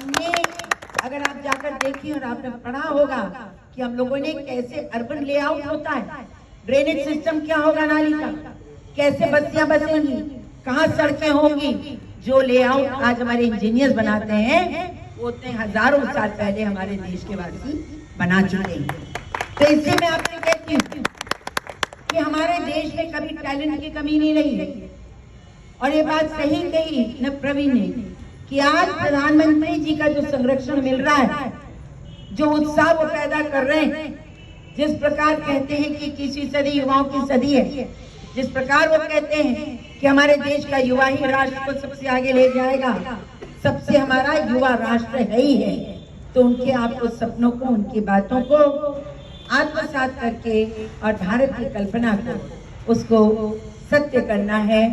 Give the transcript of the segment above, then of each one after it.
हमने, अगर आप जाकर देखिए और आपने पढ़ा होगा कि हम लोगों ने कैसे अर्बन लेआउट होता है, ड्रेनेज सिस्टम क्या होगा नाली का, कैसे बस्तियां बसेंगी, कहाँ सड़कें होंगी, जो लेआउट आज हमारे इंजीनियर्स बनाते हैं वो उतने हजारों साल पहले हमारे देश के वासी बना चुके हैं। तो इसलिए मैं आपसे कहती हूँ कि हमारे देश में कभी टैलेंट की कमी नहीं रही है। और ये बात सही कही न प्रवीण ने कि आज प्रधानमंत्री जी का जो संरक्षण मिल रहा है, जो उत्साह वो पैदा कर रहे हैं, जिस प्रकार कहते हैं कि 21वीं सदी युवाओं की सदी है, जिस प्रकार वो कहते हैं कि हमारे देश का युवा ही राष्ट्र को सबसे आगे ले जाएगा, सबसे हमारा युवा राष्ट्र है ही है, तो उनके आपको सपनों को, उनकी बातों को आत्मसात करके और भारत की कल्पना को, उसको सत्य करना है,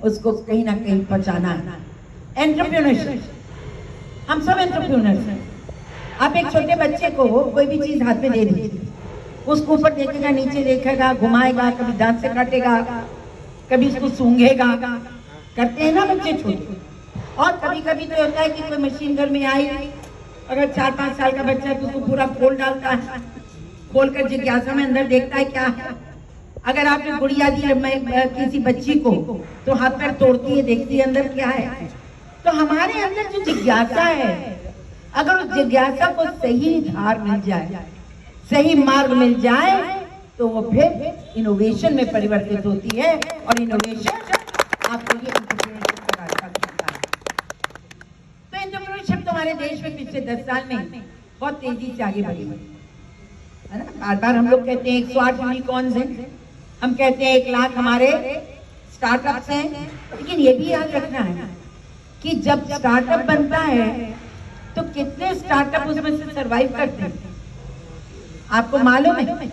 उसको कहीं ना कहीं पहुंचाना है। एंटरप्रेन्योरशिप, हम सब एंटरप्रेन्योर्स हैं। आप एक छोटे बच्चे को कोई भी चीज हाथ में दे दीजिए, उसको ऊपर देखेगा, नीचे देखेगा, घुमाएगा, कभी दांत से काटेगा, कभी उसको सूंघेगा, करते हैं ना बच्चे छोटे। और कभी कभी तो होता है कि कोई मशीन घर में आई, अगर 4-5 साल का बच्चा है तो उसको पूरा खोल डालता है, खोल कर जिज्ञासा में अंदर देखता है क्या है। अगर आपने गुड़िया दी किसी बच्ची को तो हाथ पैर तोड़ती है, देखती है अंदर क्या है। तो हमारे अंदर जो जिज्ञासा है, अगर उस जिज्ञासा को सही धार मिल जाए, सही मार्ग मिल जाए, तो वो फिर इनोवेशन में परिवर्तित होती है और इनोवेशन आपको ये एंटरप्रेन्योरशिप का रास्ता दिखाता है। तो एंटरप्रेन्योरशिप तो हमारे देश में पिछले 10 साल में बहुत तेजी से आगे बढ़ी है ना। बार बार हम लोग कहते हैं 108 यूनिकॉर्न्स हैं, हम कहते हैं 1 लाख हमारे स्टार्टअप्स हैं, लेकिन ये भी याद रखना है कि जब स्टार्टअप बनता है तो कितने स्टार्टअप उसमें से सरवाइव करते हैं। आपको मालूम है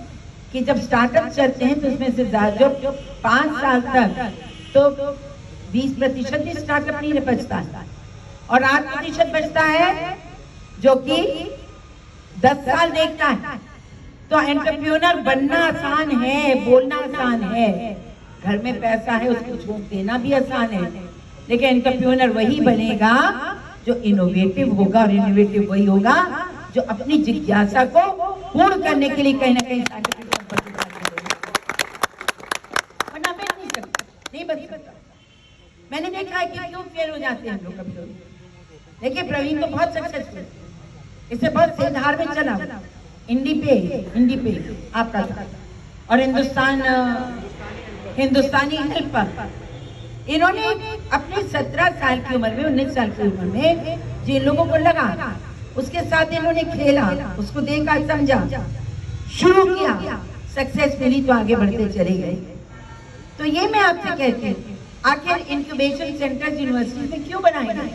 कि जब स्टार्टअप चलते हैं तो उसमें से जो 5 साल तक तो 20% ही स्टार्टअप नहीं बचता और 8% बचता है जो कि 10 साल देखता है। तो एंटरप्रेन्योर बनना आसान है, बोलना आसान है, घर में पैसा है उसको छूट देना भी आसान है, लेकिन एंटरप्रेन्योर वही बनेगा जो इनोवेटिव होगा, और इनोवेटिव वही होगा जो अपनी जिज्ञासा को पूर्ण करने के लिए कहीं ना कहीं नहीं बच सकता। मैंने देखा है कि क्यों फेल हो जाते हैं लोग कभी। देखिए प्रवीण तो बहुत सक्सेसफुल, इससे बहुत सही धार में चला, इंडी पे आपका था, और हिंदुस्तानी हेल्पर, इन्होंने अपने 17 साल की उम्र में, 19 साल की उम्र में जिन लोगों को लगा, उसके साथ इन्होंने खेला, उसको देखा, समझा, शुरू किया, सक्सेस मिली तो आगे बढ़ते चले गए। तो ये मैं आपसे कहती हूँ, आखिर इंक्यूबेशन सेंटर यूनिवर्सिटी में क्यों बनाए गए?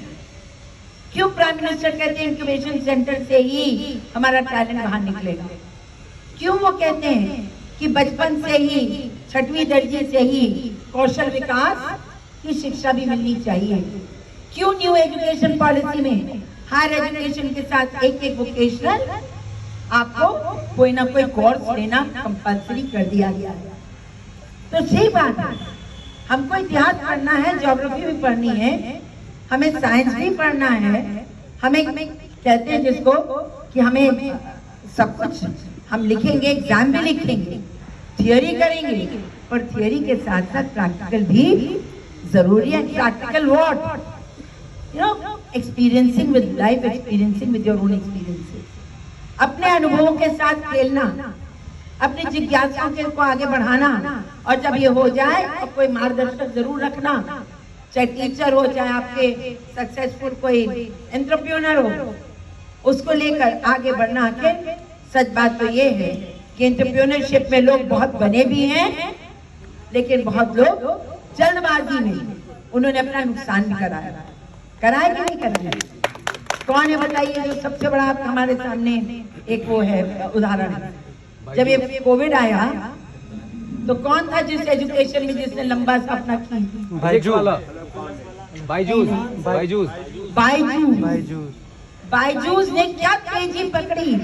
क्यों प्राइम मिनिस्टर कहते हैं इंक्यूबेशन सेंटर से ही हमारा टैलेंट बाहर निकलेगा? क्यों वो कहते हैं कि बचपन से ही, 6वीं दर्जे से ही कौशल विकास की शिक्षा भी मिलनी चाहिए? क्यों न्यू एजुकेशन पॉलिसी में हायर एजुकेशन के साथ एक वोकेशनल आपको कोई ना कोई कोर्स लेना कंपल्सरी कर दिया गया है? तो सही बात है, हमको इतिहास पढ़ना है, ज्योग्राफी भी पढ़नी है, हमें साइंस भी पढ़ना है, हमें कहते हैं जिसको कि हमें सब कुछ हम लिखेंगे, एग्जाम भी लिखेंगे, थियोरी करेंगे, पर थियोरी के साथ साथ प्रैक्टिकल भी जरूरी है। Practical what? You know, experiencing with life, experiencing with your own experiences, अपने अनुभवों के साथ खेलना, अपनी जिज्ञासाओं को आगे बढ़ाना, और जब ये हो जाए तो कोई मार्गदर्शक जरूर रखना, चाहे टीचर हो, चाहे आपके सक्सेसफुल कोई एंटरप्रेन्योर हो, उसको लेकर आगे बढ़ना। आखिर सच बात तो ये है कि एंटरप्रेन्योरशिप में लोग बहुत बने भी हैं, लेकिन बहुत लोग जल्दबाजी में उन्होंने अपना नुकसान भी कराया कि नहीं कराया? कौन है बताइए जो सबसे बड़ा हमारे सामने एक वो है उदाहरण है। जब ये कोविड आया तो कौन था जिस एजुकेशन में जिसने लंबा सा अपना बायजूस ने क्या तेजी पकड़ी।